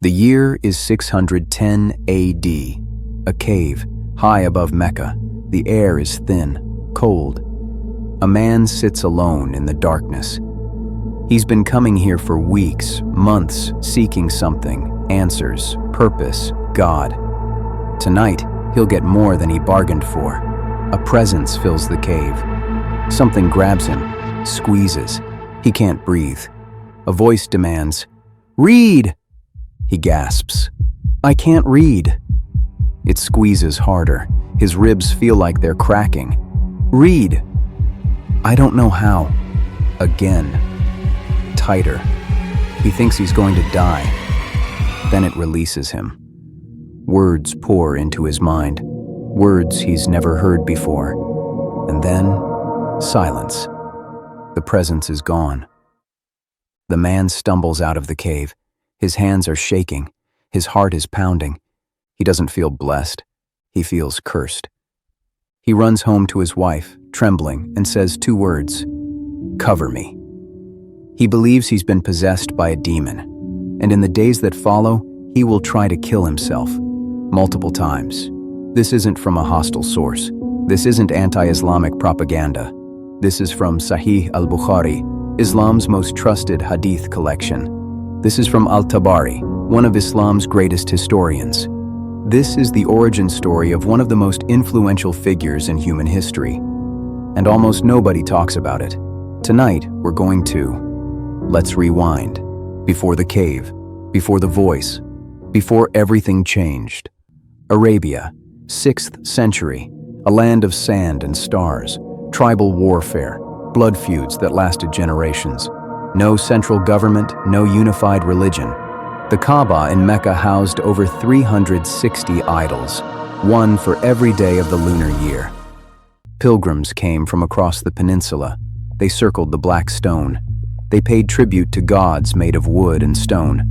The year is 610 AD. A cave, high above Mecca. The air is thin, cold. A man sits alone in the darkness. He's been coming here for weeks, months, seeking something, answers, purpose, God. Tonight, he'll get more than he bargained for. A presence fills the cave. Something grabs him, squeezes. He can't breathe. A voice demands, "Read!" He gasps, "I can't read." It squeezes harder. His ribs feel like they're cracking. "Read!" "I don't know how." Again. Tighter. He thinks he's going to die. Then it releases him. Words pour into his mind. Words he's never heard before. And then, silence. The presence is gone. The man stumbles out of the cave. His hands are shaking. His heart is pounding. He doesn't feel blessed. He feels cursed. He runs home to his wife, trembling, and says 2 words, "Cover me." He believes he's been possessed by a demon, and in the days that follow, he will try to kill himself, multiple times. This isn't from a hostile source. This isn't anti-Islamic propaganda. This is from Sahih al-Bukhari, Islam's most trusted hadith collection. This is from al-Tabari, one of Islam's greatest historians. This is the origin story of one of the most influential figures in human history. And almost nobody talks about it. Tonight, we're going to. Let's rewind. Before the cave, before the voice, before everything changed. Arabia, 6th century, a land of sand and stars, tribal warfare, blood feuds that lasted generations. No central government, no unified religion. The Kaaba in Mecca housed over 360 idols, one for every day of the lunar year. Pilgrims came from across the peninsula. They circled the black stone. They paid tribute to gods made of wood and stone.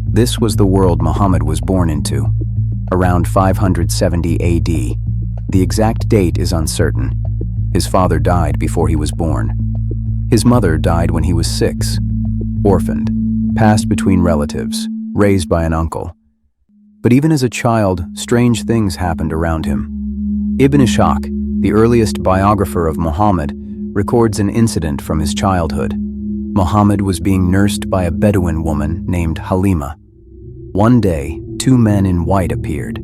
This was the world Muhammad was born into, around 570 AD. The exact date is uncertain. His father died before he was born. His mother died when he was 6, orphaned, passed between relatives, raised by an uncle. But even as a child, strange things happened around him. Ibn Ishaq, the earliest biographer of Muhammad, records an incident from his childhood. Muhammad was being nursed by a Bedouin woman named Halima. One day, 2 men in white appeared.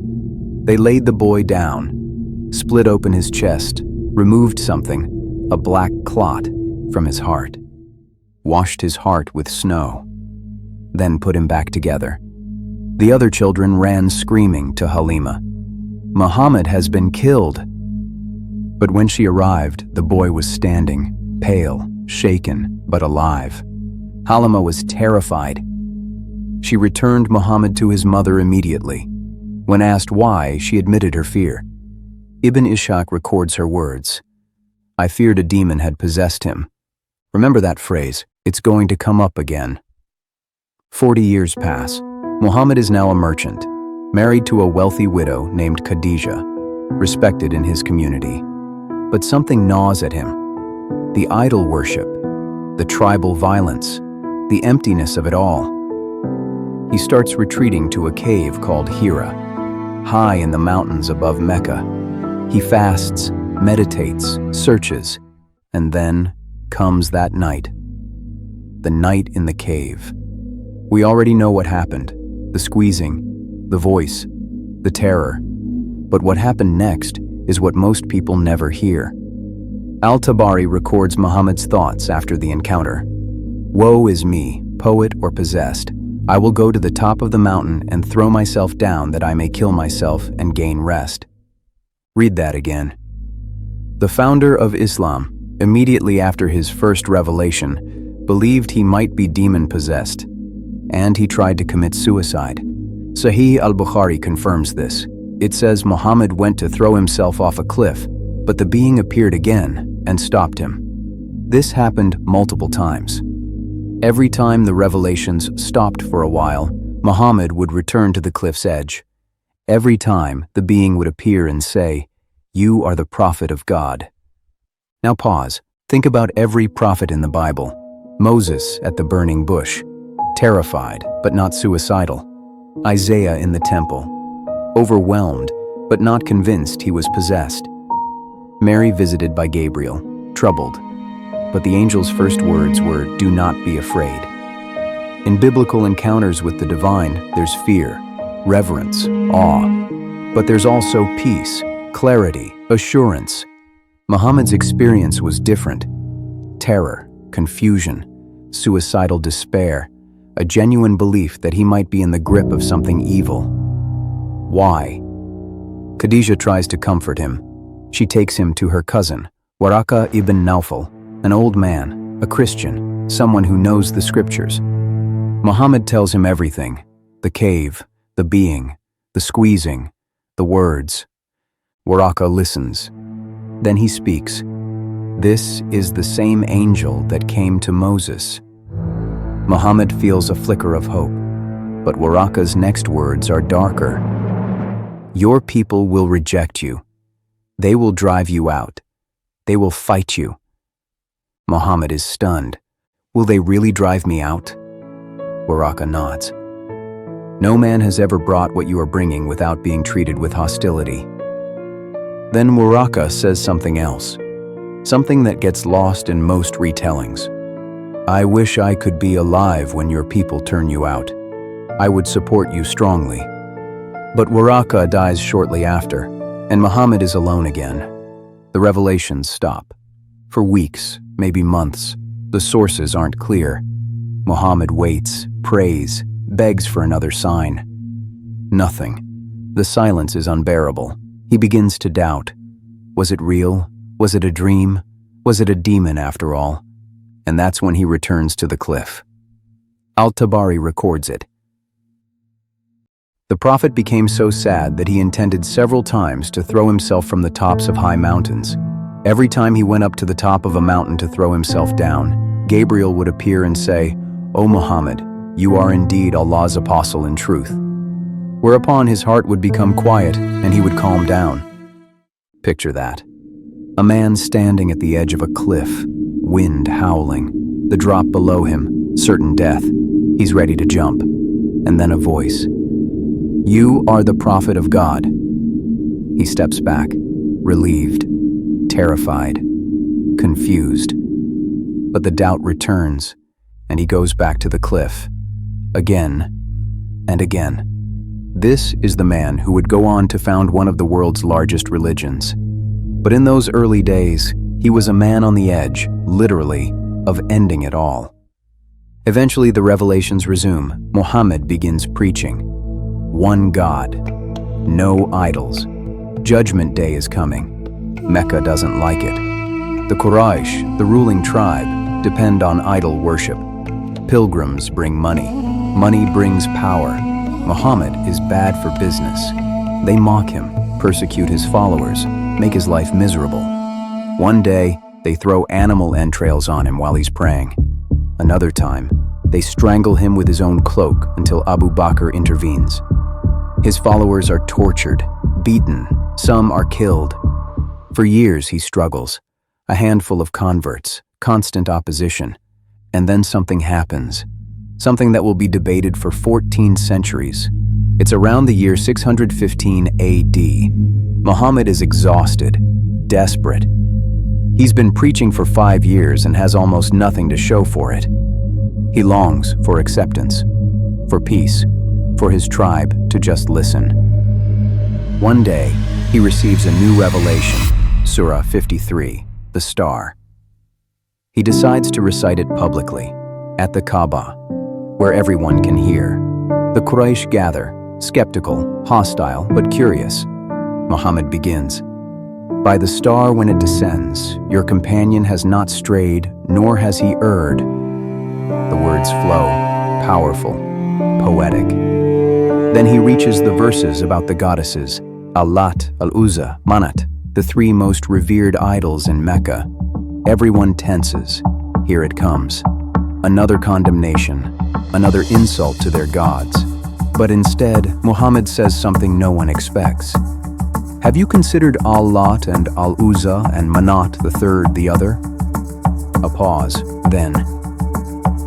They laid the boy down, split open his chest, removed something, a black clot, from his heart, washed his heart with snow, then put him back together. The other children ran screaming to Halima. "Muhammad has been killed." But when she arrived, the boy was standing, pale, shaken, but alive. Halima was terrified. She returned Muhammad to his mother immediately. When asked why, she admitted her fear. Ibn Ishaq records her words, "I feared a demon had possessed him." Remember that phrase, it's going to come up again. 40 years pass. Muhammad is now a merchant, married to a wealthy widow named Khadija, respected in his community. But something gnaws at him. The idol worship, the tribal violence, the emptiness of it all. He starts retreating to a cave called Hira, high in the mountains above Mecca. He fasts, meditates, searches, and then comes that night. The night in the cave. We already know what happened. The squeezing, the voice, the terror. But what happened next is what most people never hear. Al-Tabari records Muhammad's thoughts after the encounter. "Woe is me, poet or possessed. I will go to the top of the mountain and throw myself down that I may kill myself and gain rest." Read that again. The founder of Islam, immediately after his first revelation, believed he might be demon-possessed, and he tried to commit suicide. Sahih al-Bukhari confirms this. It says Muhammad went to throw himself off a cliff, but the being appeared again and stopped him. This happened multiple times. Every time the revelations stopped for a while, Muhammad would return to the cliff's edge. Every time, the being would appear and say, "You are the prophet of God." Now pause. Think about every prophet in the Bible. Moses at the burning bush, terrified but not suicidal. Isaiah in the temple, overwhelmed but not convinced he was possessed. Mary visited by Gabriel, troubled, but the angel's first words were, "Do not be afraid." In biblical encounters with the divine, there's fear, reverence, awe, but there's also peace, clarity, assurance. Muhammad's experience was different. Terror, confusion, suicidal despair, a genuine belief that he might be in the grip of something evil. Why? Khadija tries to comfort him. She takes him to her cousin, Waraka ibn Nawfal, an old man, a Christian, someone who knows the scriptures. Muhammad tells him everything: the cave, the being, the squeezing, the words. Waraka listens. Then he speaks. This is the same angel that came to Moses. Muhammad feels a flicker of hope, but Waraka's next words are darker. Your people will reject you. They will drive you out. They will fight you. Muhammad is stunned. Will they really drive me out? Waraka nods. No man has ever brought what you are bringing without being treated with hostility. Then Waraka says something else, something that gets lost in most retellings. I wish I could be alive when your people turn you out. I would support you strongly. But Waraka dies shortly after, and Muhammad is alone again. The revelations stop. For weeks, maybe months, the sources aren't clear. Muhammad waits, prays, begs for another sign. Nothing. The silence is unbearable. He begins to doubt. Was it real? Was it a dream? Was it a demon after all? And that's when he returns to the cliff. Al-Tabari records it. The prophet became so sad that he intended several times to throw himself from the tops of high mountains. Every time he went up to the top of a mountain to throw himself down, Gabriel would appear and say, "O Muhammad, you are indeed Allah's apostle in truth." Whereupon his heart would become quiet and he would calm down. Picture that. A man standing at the edge of a cliff, wind howling, the drop below him, certain death. He's ready to jump. And then a voice. You are the prophet of God. He steps back, relieved, terrified, confused. But the doubt returns, and he goes back to the cliff, again and again. This is the man who would go on to found one of the world's largest religions. But in those early days, he was a man on the edge, literally, of ending it all. Eventually, the revelations resume. Muhammad begins preaching. One God, no idols. Judgment Day is coming. Mecca doesn't like it. The Quraysh, the ruling tribe, depend on idol worship. Pilgrims bring money. Money brings power. Muhammad is bad for business. They mock him, persecute his followers, make his life miserable. One day, they throw animal entrails on him while he's praying. Another time, they strangle him with his own cloak until Abu Bakr intervenes. His followers are tortured, beaten, some are killed. For years he struggles, a handful of converts, constant opposition, and then something happens. Something that will be debated for 14 centuries. It's around the year 615 AD. Muhammad is exhausted, desperate. He's been preaching for 5 years and has almost nothing to show for it. He longs for acceptance, for peace, for his tribe to just listen. One day, he receives a new revelation, Surah 53, the Star. He decides to recite it publicly, at the Kaaba, where everyone can hear. The Quraysh gather, skeptical, hostile, but curious. Muhammad begins. By the star when it descends, your companion has not strayed, nor has he erred. The words flow, powerful, poetic. Then he reaches the verses about the goddesses, Al-Lat, Al-Uzza, Manat, the 3 most revered idols in Mecca. Everyone tenses. Here it comes. Another condemnation, another insult to their gods. But instead, Muhammad says something no one expects. Have you considered Al-Lat and Al-Uzza and Manat the third the other? A pause, then.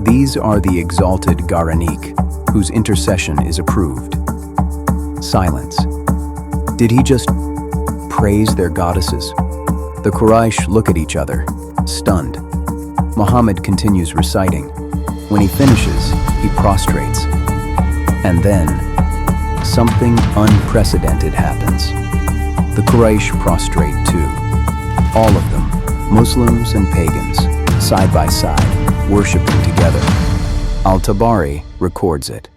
These are the exalted Garanik, whose intercession is approved. Silence. Did he just praise their goddesses? The Quraysh look at each other, stunned. Muhammad continues reciting. When he finishes, he prostrates. And then, something unprecedented happens. The Quraysh prostrate too. All of them, Muslims and pagans, side by side, worshiping together. Al-Tabari records it.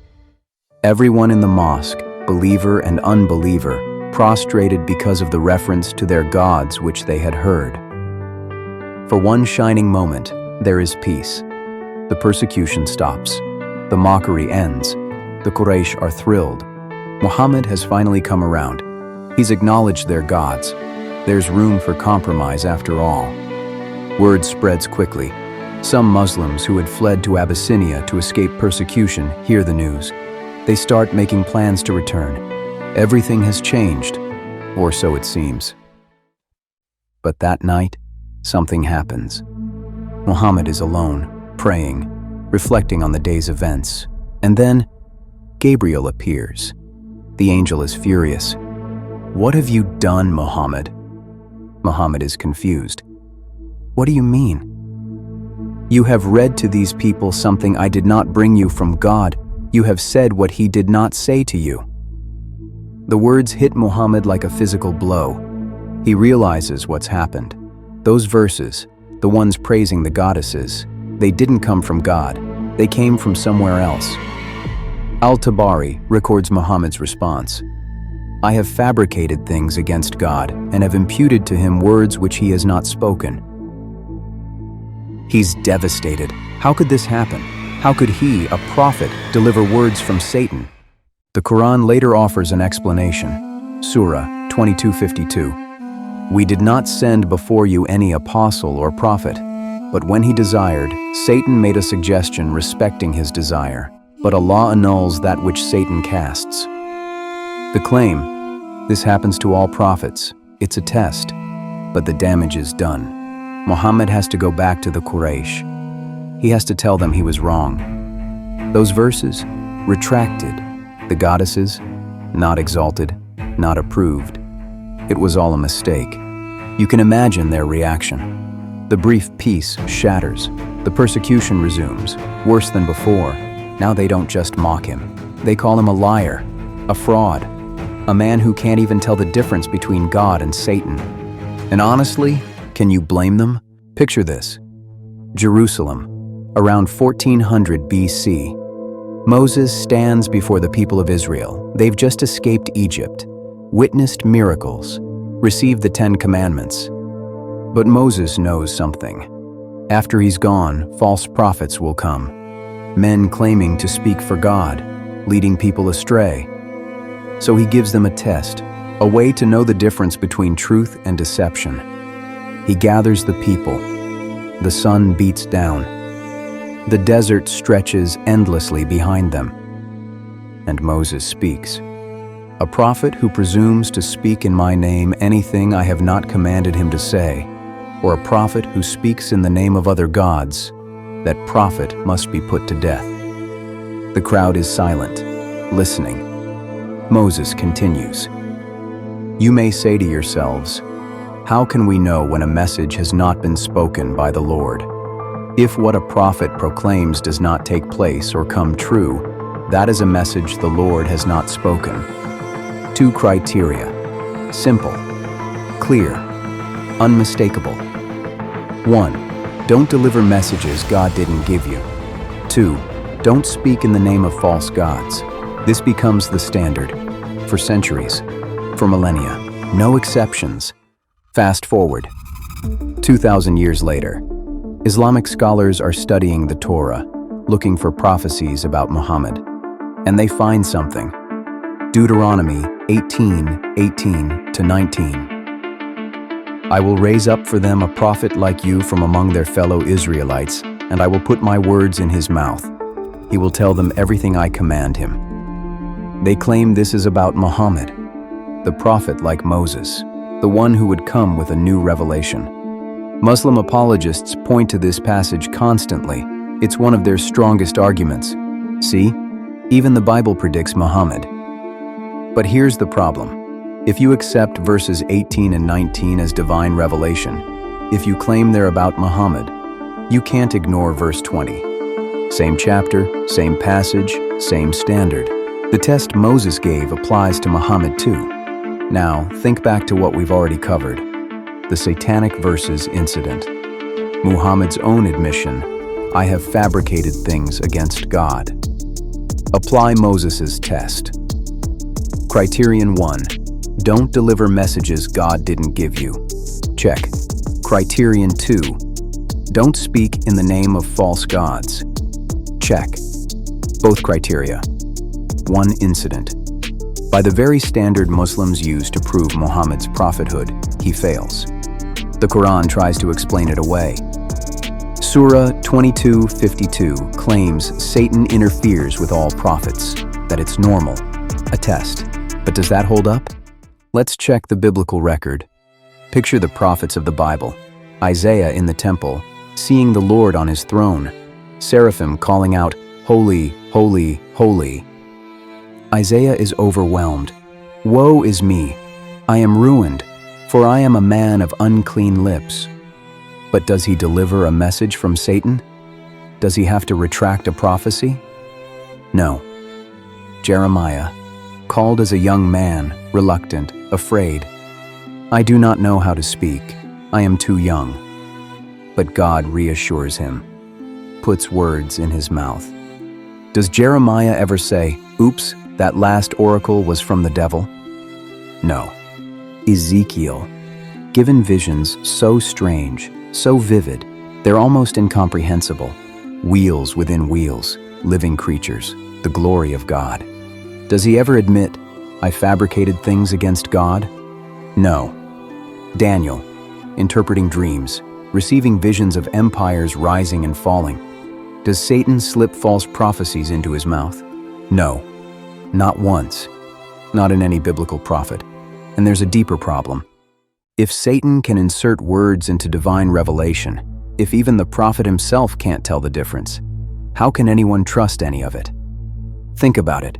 Everyone in the mosque, believer and unbeliever, prostrated because of the reference to their gods which they had heard. For one shining moment, there is peace. The persecution stops. The mockery ends. The Quraysh are thrilled. Muhammad has finally come around. He's acknowledged their gods. There's room for compromise after all. Word spreads quickly. Some Muslims who had fled to Abyssinia to escape persecution hear the news. They start making plans to return. Everything has changed, or so it seems. But that night, something happens. Muhammad is alone, praying, reflecting on the day's events. And then, Gabriel appears. The angel is furious. "What have you done, Muhammad?" Muhammad is confused. "What do you mean?" "You have read to these people something I did not bring you from God. You have said what he did not say to you." The words hit Muhammad like a physical blow. He realizes what's happened. Those verses, the ones praising the goddesses, they didn't come from God. They came from somewhere else. Al-Tabari records Muhammad's response. "I have fabricated things against God and have imputed to him words which he has not spoken." He's devastated. How could this happen? How could he, a prophet, deliver words from Satan? The Quran later offers an explanation. Surah 22:52. "We did not send before you any apostle or prophet, but when he desired, Satan made a suggestion respecting his desire, but Allah annuls that which Satan casts." The claim, "This happens to all prophets, it's a test, but the damage is done." Muhammad has to go back to the Quraysh. He has to tell them he was wrong. Those verses, retracted. The goddesses, not exalted, not approved. It was all a mistake. You can imagine their reaction. The brief peace shatters. The persecution resumes, worse than before. Now they don't just mock him. They call him a liar, a fraud, a man who can't even tell the difference between God and Satan. And honestly, can you blame them? Picture this. Jerusalem, around 1400 BC. Moses stands before the people of Israel. They've just escaped Egypt, witnessed miracles, received the 10 Commandments. But Moses knows something. After he's gone, false prophets will come. Men claiming to speak for God, leading people astray. So he gives them a test, a way to know the difference between truth and deception. He gathers the people. The sun beats down. The desert stretches endlessly behind them. And Moses speaks. "A prophet who presumes to speak in my name anything I have not commanded him to say, or a prophet who speaks in the name of other gods, that prophet must be put to death." The crowd is silent, listening. Moses continues. "You may say to yourselves, how can we know when a message has not been spoken by the Lord? If what a prophet proclaims does not take place or come true, that is a message the Lord has not spoken." 2 criteria. Simple, clear, unmistakable. 1. Don't deliver messages God didn't give you. 2. Don't speak in the name of false gods. This becomes the standard. For centuries. For millennia. No exceptions. Fast forward. 2,000 years later. Islamic scholars are studying the Torah, looking for prophecies about Muhammad. And they find something. Deuteronomy 18:18-19. "I will raise up for them a prophet like you from among their fellow Israelites, and I will put my words in his mouth. He will tell them everything I command him." They claim this is about Muhammad, the prophet like Moses, the one who would come with a new revelation. Muslim apologists point to this passage constantly. It's one of their strongest arguments. See, even the Bible predicts Muhammad. But here's the problem. If you accept verses 18 and 19 as divine revelation, if you claim they're about Muhammad, you can't ignore verse 20. Same chapter, same passage, same standard. The test Moses gave applies to Muhammad too. Now, think back to what we've already covered. The satanic verses incident. Muhammad's own admission, I have fabricated things against God. Apply Moses's test. Criterion 1. Don't deliver messages God didn't give you. Check. Criterion 2. Don't speak in the name of false gods. Check. Both criteria. One incident. By the very standard Muslims use to prove Muhammad's prophethood, he fails. The Quran tries to explain it away. Surah 22:52 claims Satan interferes with all prophets, that it's normal, a test. But does that hold up? Let's check the biblical record. Picture the prophets of the Bible, Isaiah in the temple, seeing the Lord on his throne, seraphim calling out, "Holy, holy, holy." Isaiah is overwhelmed. Woe is me, I am ruined, for I am a man of unclean lips. But does he deliver a message from Satan? Does he have to retract a prophecy? No. Jeremiah, called as a young man, reluctant, afraid. I do not know how to speak, I am too young. But God reassures him, puts words in his mouth. Does Jeremiah ever say, "Oops, that last oracle was from the devil"? No. Ezekiel, given visions so strange, so vivid, they're almost incomprehensible. Wheels within wheels, living creatures, the glory of God. Does he ever admit, I fabricated things against God? No. Daniel, interpreting dreams, receiving visions of empires rising and falling. Does Satan slip false prophecies into his mouth? No. Not once. Not in any biblical prophet. And there's a deeper problem. If Satan can insert words into divine revelation, if even the prophet himself can't tell the difference, how can anyone trust any of it? Think about it.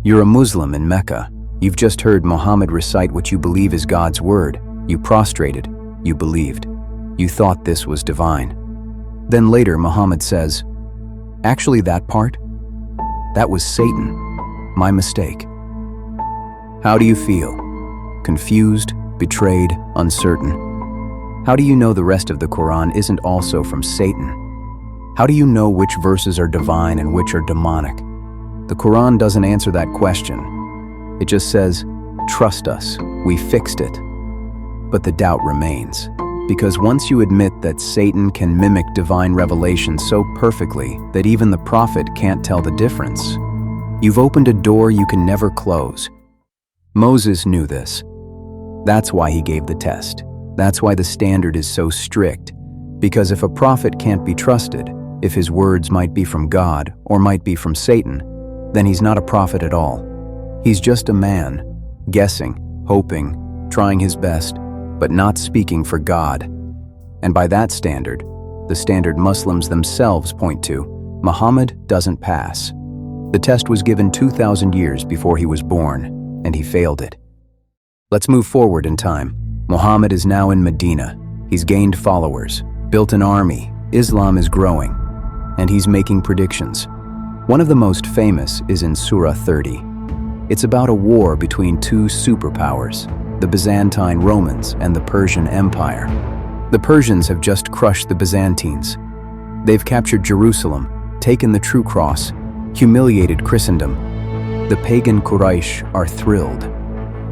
You're a Muslim in Mecca. You've just heard Muhammad recite what you believe is God's word. You prostrated. You believed. You thought this was divine. Then later Muhammad says, actually that part? That was Satan. My mistake. How do you feel? Confused, betrayed, uncertain? How do you know the rest of the Quran isn't also from Satan? How do you know which verses are divine and which are demonic? The Quran doesn't answer that question. It just says, trust us, we fixed it. But the doubt remains, because once you admit that Satan can mimic divine revelation so perfectly that even the prophet can't tell the difference, you've opened a door you can never close. Moses knew this. That's why he gave the test. That's why the standard is so strict. Because if a prophet can't be trusted, if his words might be from God or might be from Satan, then he's not a prophet at all. He's just a man, guessing, hoping, trying his best, but not speaking for God. And by that standard, the standard Muslims themselves point to, Muhammad doesn't pass. The test was given 2,000 years before he was born, and he failed it. Let's move forward in time. Muhammad is now in Medina. He's gained followers, built an army, Islam is growing, and he's making predictions. One of the most famous is in Surah 30. It's about a war between two superpowers, the Byzantine Romans and the Persian Empire. The Persians have just crushed the Byzantines. They've captured Jerusalem, taken the true cross, humiliated Christendom. The pagan Quraysh are thrilled.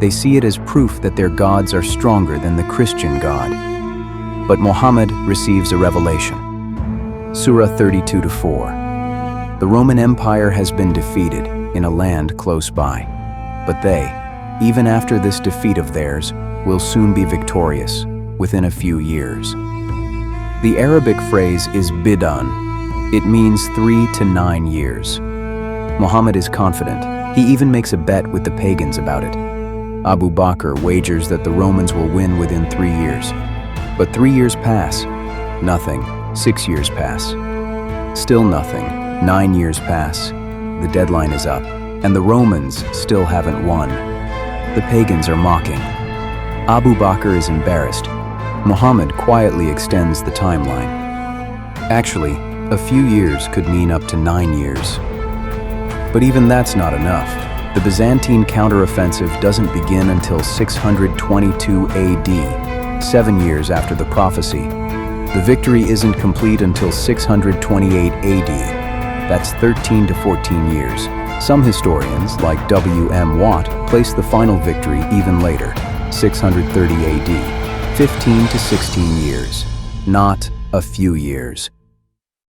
They see it as proof that their gods are stronger than the Christian God. But Muhammad receives a revelation. Surah 32-4. The Roman Empire has been defeated in a land close by. But they, even after this defeat of theirs, will soon be victorious, within a few years. The Arabic phrase is bidan. It means 3 to 9 years. Muhammad is confident. He even makes a bet with the pagans about it. Abu Bakr wagers that the Romans will win within 3 years. But 3 years pass. Nothing. 6 years pass. Still nothing. 9 years pass. The deadline is up, and the Romans still haven't won. The pagans are mocking. Abu Bakr is embarrassed. Muhammad quietly extends the timeline. Actually, a few years could mean up to 9 years. But even that's not enough. The Byzantine counteroffensive doesn't begin until 622 AD, 7 years after the prophecy. The victory isn't complete until 628 AD. That's 13 to 14 years. Some historians, like W.M. Watt, place the final victory even later, 630 AD, 15 to 16 years, not a few years.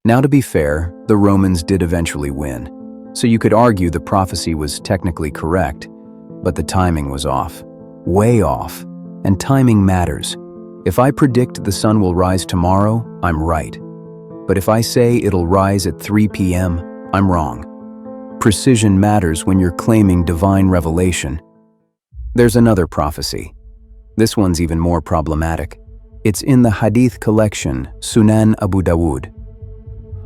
Now, to be fair, the Romans did eventually win, so you could argue the prophecy was technically correct, but the timing was off, way off, and timing matters. If I predict the sun will rise tomorrow, I'm right. But if I say it'll rise at 3 p.m., I'm wrong. Precision matters when you're claiming divine revelation. There's another prophecy. This one's even more problematic. It's in the Hadith collection, Sunan Abu Dawud.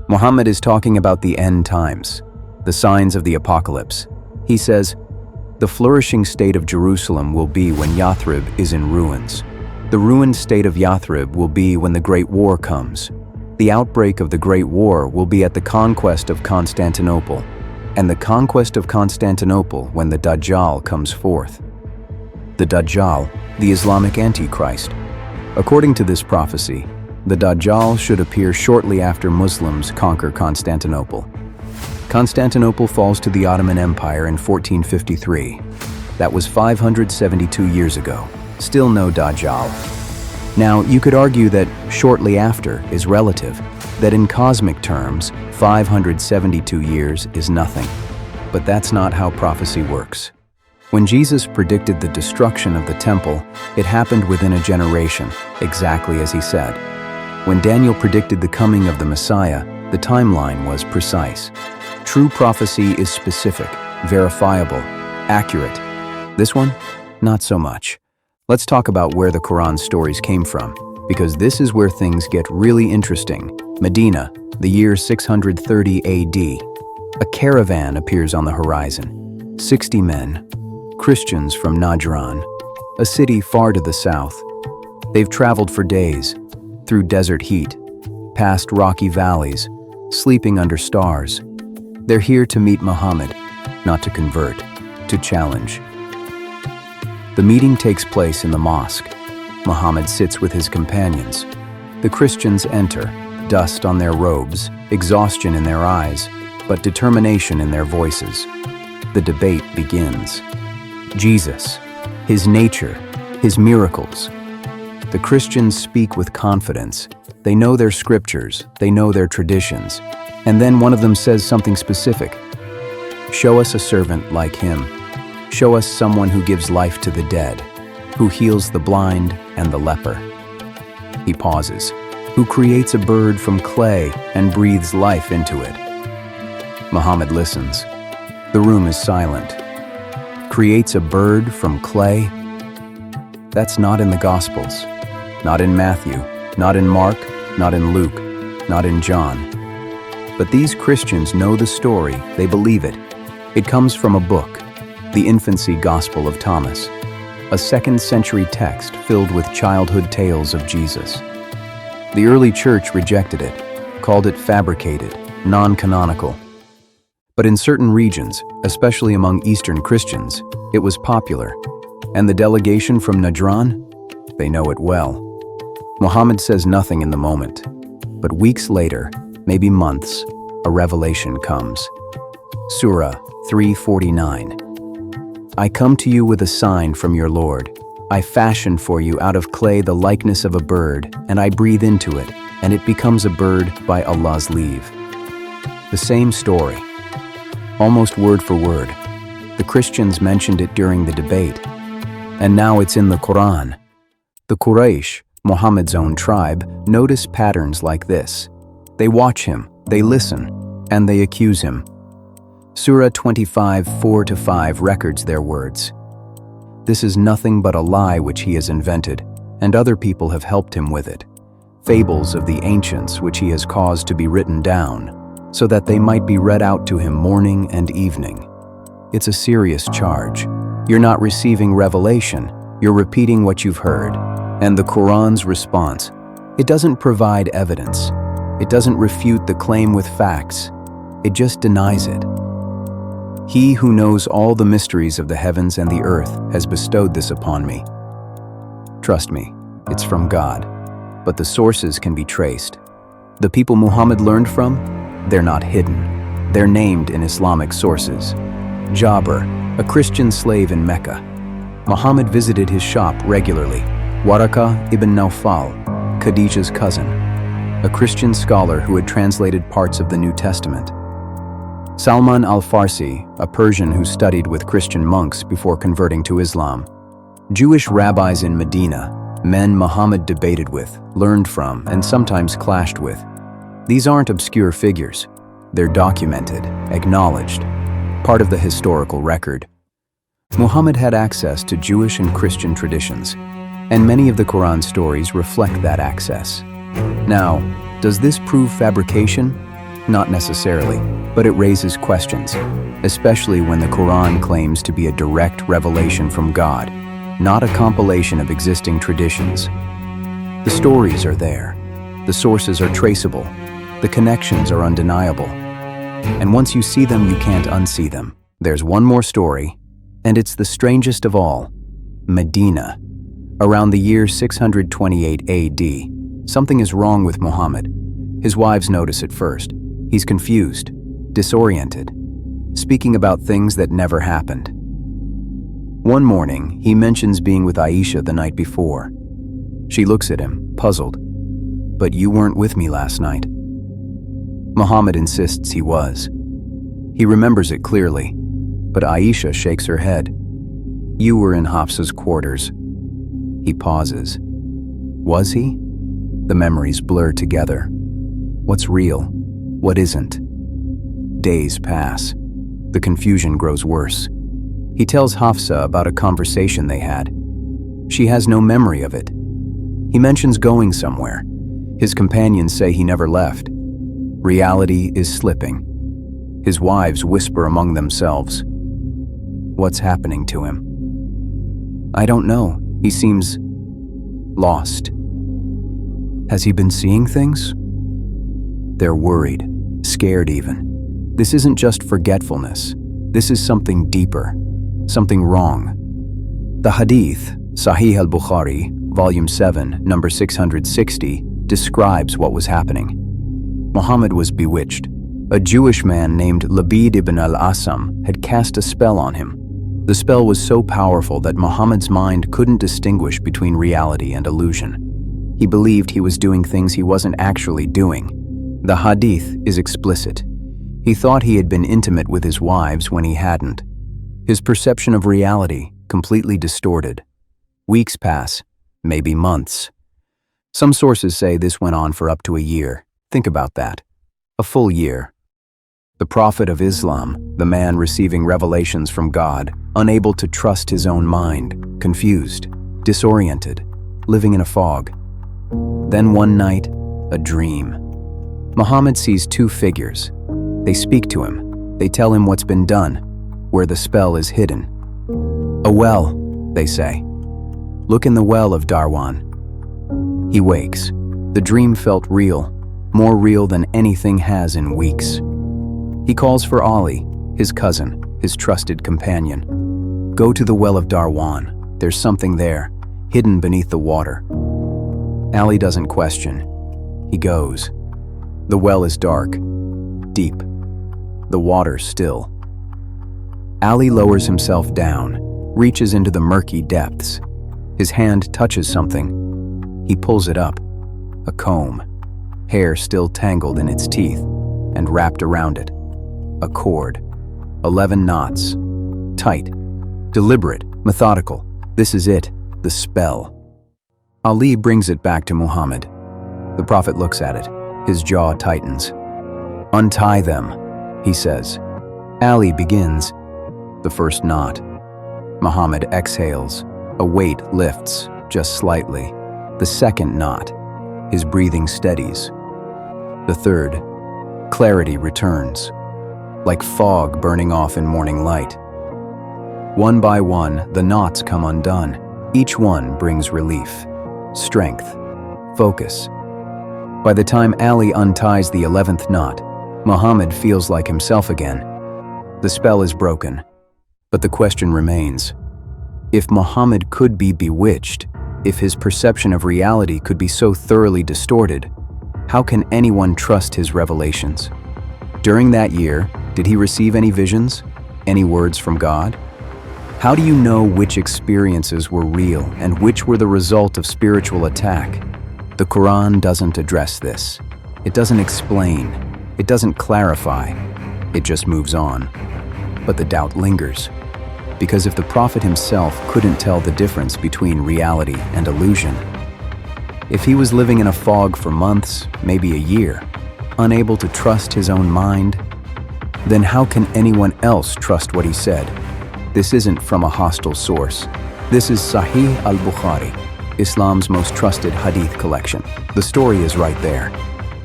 Muhammad is talking about the end times, the signs of the apocalypse. He says, "The flourishing state of Jerusalem will be when Yathrib is in ruins. The ruined state of Yathrib will be when the Great War comes. The outbreak of the Great War will be at the conquest of Constantinople, and the conquest of Constantinople when the Dajjal comes forth." The Dajjal, the Islamic Antichrist. According to this prophecy, the Dajjal should appear shortly after Muslims conquer Constantinople. Constantinople falls to the Ottoman Empire in 1453. That was 572 years ago. Still no Dajjal. Now, you could argue that shortly after is relative, that in cosmic terms, 572 years is nothing. But that's not how prophecy works. When Jesus predicted the destruction of the temple, it happened within a generation, exactly as he said. When Daniel predicted the coming of the Messiah, the timeline was precise. True prophecy is specific, verifiable, accurate. This one, not so much. Let's talk about where the Quran's stories came from, because this is where things get really interesting. Medina, the year 630 AD. A caravan appears on the horizon. 60 men, Christians from Najran, a city far to the south. They've traveled for days, through desert heat, past rocky valleys, sleeping under stars. They're here to meet Muhammad, not to convert, to challenge. The meeting takes place in the mosque. Muhammad sits with his companions. The Christians enter, dust on their robes, exhaustion in their eyes, but determination in their voices. The debate begins. Jesus, his nature, his miracles. The Christians speak with confidence. They know their scriptures, they know their traditions. And then one of them says something specific. Show us a servant like him. Show us someone who gives life to the dead, who heals the blind and the leper. He pauses. Who creates a bird from clay and breathes life into it. Muhammad listens. The room is silent. Creates a bird from clay? That's not in the Gospels. Not in Matthew, not in Mark, not in Luke, not in John. But these Christians know the story, they believe it. It comes from a book, the Infancy Gospel of Thomas, a 2nd century text filled with childhood tales of Jesus. The early church rejected it, called it fabricated, non-canonical. But in certain regions, especially among Eastern Christians, it was popular. And the delegation from Najran? They know it well. Muhammad says nothing in the moment, but weeks later, maybe months, a revelation comes. Surah 349. I come to you with a sign from your Lord. I fashion for you out of clay the likeness of a bird, and I breathe into it, and it becomes a bird by Allah's leave. The same story, almost word for word. The Christians mentioned it during the debate, and now it's in the Quran. The Quraysh, Muhammad's own tribe, notice patterns like this. They watch him, they listen, and they accuse him. Surah 25, 4-5 records their words. This is nothing but a lie which he has invented, and other people have helped him with it. Fables of the ancients which he has caused to be written down, so that they might be read out to him morning and evening. It's a serious charge. You're not receiving revelation, you're repeating what you've heard. And the Quran's response, it doesn't provide evidence. It doesn't refute the claim with facts. It just denies it. He who knows all the mysteries of the heavens and the earth has bestowed this upon me. Trust me, it's from God, but the sources can be traced. The people Muhammad learned from, they're not hidden. They're named in Islamic sources. Jabir, a Christian slave in Mecca. Muhammad visited his shop regularly. Waraka ibn Nawfal, Khadija's cousin, a Christian scholar who had translated parts of the New Testament. Salman al-Farsi, a Persian who studied with Christian monks before converting to Islam. Jewish rabbis in Medina, men Muhammad debated with, learned from, and sometimes clashed with. These aren't obscure figures. They're documented, acknowledged, part of the historical record. Muhammad had access to Jewish and Christian traditions, and many of the Quran stories reflect that access. Now, does this prove fabrication? Not necessarily, but it raises questions, especially when the Quran claims to be a direct revelation from God, not a compilation of existing traditions. The stories are there, the sources are traceable, the connections are undeniable, and once you see them, you can't unsee them. There's one more story, and it's the strangest of all. Medina. Around the year 628 AD, something is wrong with Muhammad. His wives notice it first. He's confused, disoriented, speaking about things that never happened. One morning, he mentions being with Aisha the night before. She looks at him, puzzled. "But you weren't with me last night." Muhammad insists he was. He remembers it clearly, but Aisha shakes her head. "You were in Hafsa's quarters." He pauses. Was he? The memories blur together. What's real? What isn't? Days pass. The confusion grows worse. He tells Hafsa about a conversation they had. She has no memory of it. He mentions going somewhere. His companions say he never left. Reality is slipping. His wives whisper among themselves. What's happening to him? I don't know. He seems lost. Has he been seeing things? They're worried, scared even. This isn't just forgetfulness. This is something deeper, something wrong. The Hadith, Sahih al-Bukhari, Volume 7, number 660, describes what was happening. Muhammad was bewitched. A Jewish man named Labid ibn al-Asam had cast a spell on him. The spell was so powerful that Muhammad's mind couldn't distinguish between reality and illusion. He believed he was doing things he wasn't actually doing. The Hadith is explicit. He thought he had been intimate with his wives when he hadn't. His perception of reality completely distorted. Weeks pass, maybe months. Some sources say this went on for up to a year. Think about that. A full year. The Prophet of Islam, the man receiving revelations from God, unable to trust his own mind, confused, disoriented, living in a fog. Then one night, a dream. Muhammad sees two figures. They speak to him. They tell him what's been done, where the spell is hidden. A well, they say. Look in the well of Darwan. He wakes. The dream felt real, more real than anything has in weeks. He calls for Ali, his cousin, his trusted companion. Go to the well of Darwan. There's something there, hidden beneath the water. Ali doesn't question. He goes. The well is dark, deep. The water still. Ali lowers himself down, reaches into the murky depths. His hand touches something. He pulls it up. A comb, hair still tangled in its teeth and wrapped around it. A cord, 11 knots, tight, deliberate, methodical. This is it, the spell. Ali brings it back to Muhammad. The Prophet looks at it. His jaw tightens. Untie them, he says. Ali begins. The first knot. Muhammad exhales. A weight lifts, just slightly. The second knot. His breathing steadies. The third. Clarity returns. Like fog burning off in morning light. One by one, the knots come undone. Each one brings relief, strength, focus. By the time Ali unties the 11th knot, Muhammad feels like himself again. The spell is broken, but the question remains. If Muhammad could be bewitched, if his perception of reality could be so thoroughly distorted, how can anyone trust his revelations? During that year, did he receive any visions? Any words from God? How do you know which experiences were real and which were the result of spiritual attack? The Quran doesn't address this. It doesn't explain. It doesn't clarify. It just moves on. But the doubt lingers. Because if the Prophet himself couldn't tell the difference between reality and illusion, if he was living in a fog for months, maybe a year, unable to trust his own mind, then how can anyone else trust what he said? This isn't from a hostile source. This is Sahih al-Bukhari, Islam's most trusted hadith collection. The story is right there,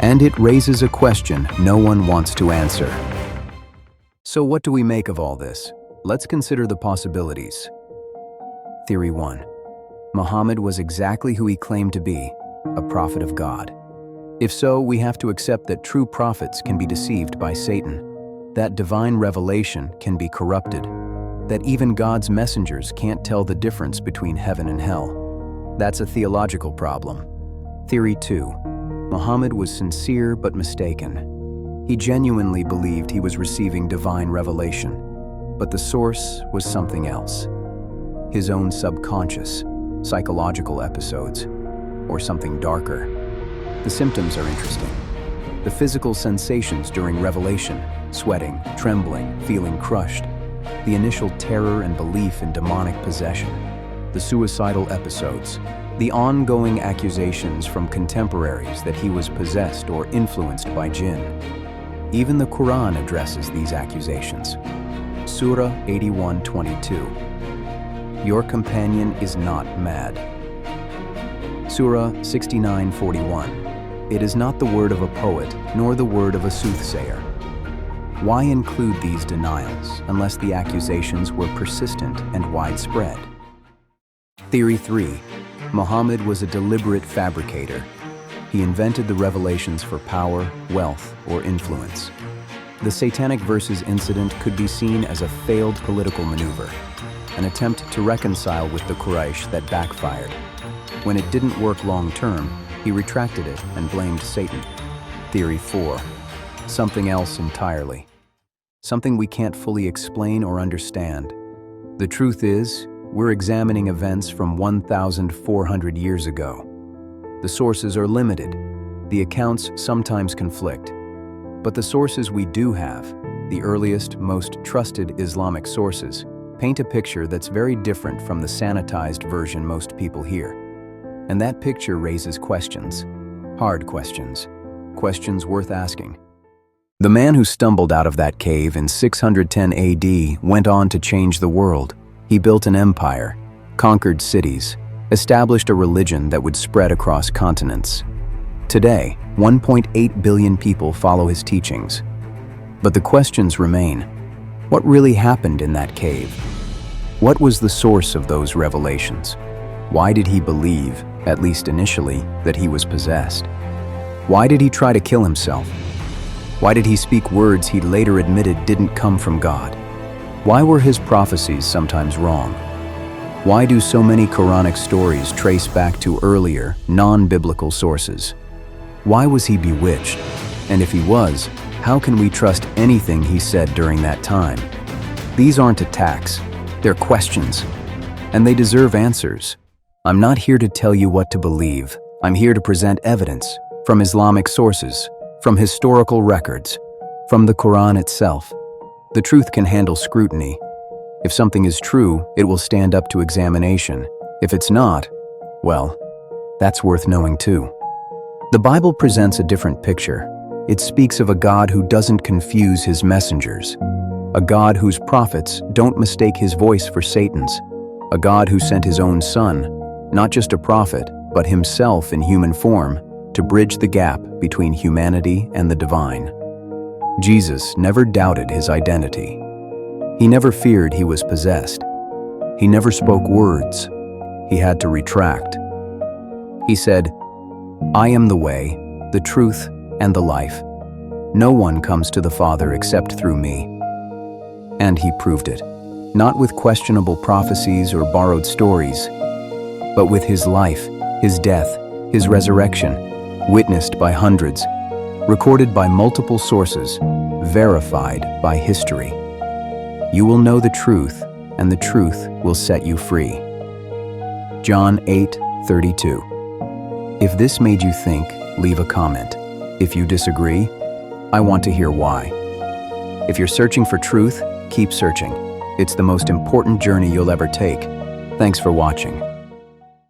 and it raises a question no one wants to answer. So what do we make of all this? Let's consider the possibilities. Theory 1. Muhammad was exactly who he claimed to be, a prophet of God. If so, we have to accept that true prophets can be deceived by Satan, that divine revelation can be corrupted, that even God's messengers can't tell the difference between heaven and hell. That's a theological problem. Theory 2. Muhammad was sincere but mistaken. He genuinely believed he was receiving divine revelation, but the source was something else. His own subconscious, psychological episodes, or something darker. The symptoms are interesting. The physical sensations during revelation, sweating, trembling, feeling crushed, the initial terror and belief in demonic possession, the suicidal episodes, the ongoing accusations from contemporaries that he was possessed or influenced by jinn. Even the Quran addresses these accusations. Surah 81:22. Your companion is not mad. Surah 69:41. It is not the word of a poet, nor the word of a soothsayer. Why include these denials unless the accusations were persistent and widespread? Theory 3. Muhammad was a deliberate fabricator. He invented the revelations for power, wealth, or influence. The Satanic Verses incident could be seen as a failed political maneuver, an attempt to reconcile with the Quraysh that backfired. When it didn't work long-term, he retracted it and blamed Satan. Theory 4. Something else entirely. Something we can't fully explain or understand. The truth is, we're examining events from 1,400 years ago. The sources are limited. The accounts sometimes conflict. But the sources we do have, the earliest, most trusted Islamic sources, paint a picture that's very different from the sanitized version most people hear. And that picture raises questions. Hard questions. Questions worth asking. The man who stumbled out of that cave in 610 AD went on to change the world. He built an empire, conquered cities, established a religion that would spread across continents. Today, 1.8 billion people follow his teachings. But the questions remain. What really happened in that cave? What was the source of those revelations? Why did he believe, at least initially, that he was possessed? Why did he try to kill himself? Why did he speak words he later admitted didn't come from God? Why were his prophecies sometimes wrong? Why do so many Quranic stories trace back to earlier, non-biblical sources? Why was he bewitched? And if he was, how can we trust anything he said during that time? These aren't attacks, they're questions, and they deserve answers. I'm not here to tell you what to believe. I'm here to present evidence from Islamic sources, from historical records, from the Quran itself. The truth can handle scrutiny. If something is true, it will stand up to examination. If it's not, well, that's worth knowing too. The Bible presents a different picture. It speaks of a God who doesn't confuse his messengers, a God whose prophets don't mistake his voice for Satan's, a God who sent his own son, not just a prophet, but himself in human form, to bridge the gap between humanity and the divine. Jesus never doubted his identity. He never feared he was possessed. He never spoke words. He had to retract. He said, "I am the way, the truth, and the life. No one comes to the Father except through me." And he proved it, not with questionable prophecies or borrowed stories, but with his life, his death, his resurrection, witnessed by hundreds, recorded by multiple sources, verified by history. You will know the truth, and the truth will set you free. John 8:32. If this made you think, leave a comment. If you disagree, I want to hear why. If you're searching for truth, keep searching. It's the most important journey you'll ever take. Thanks for watching.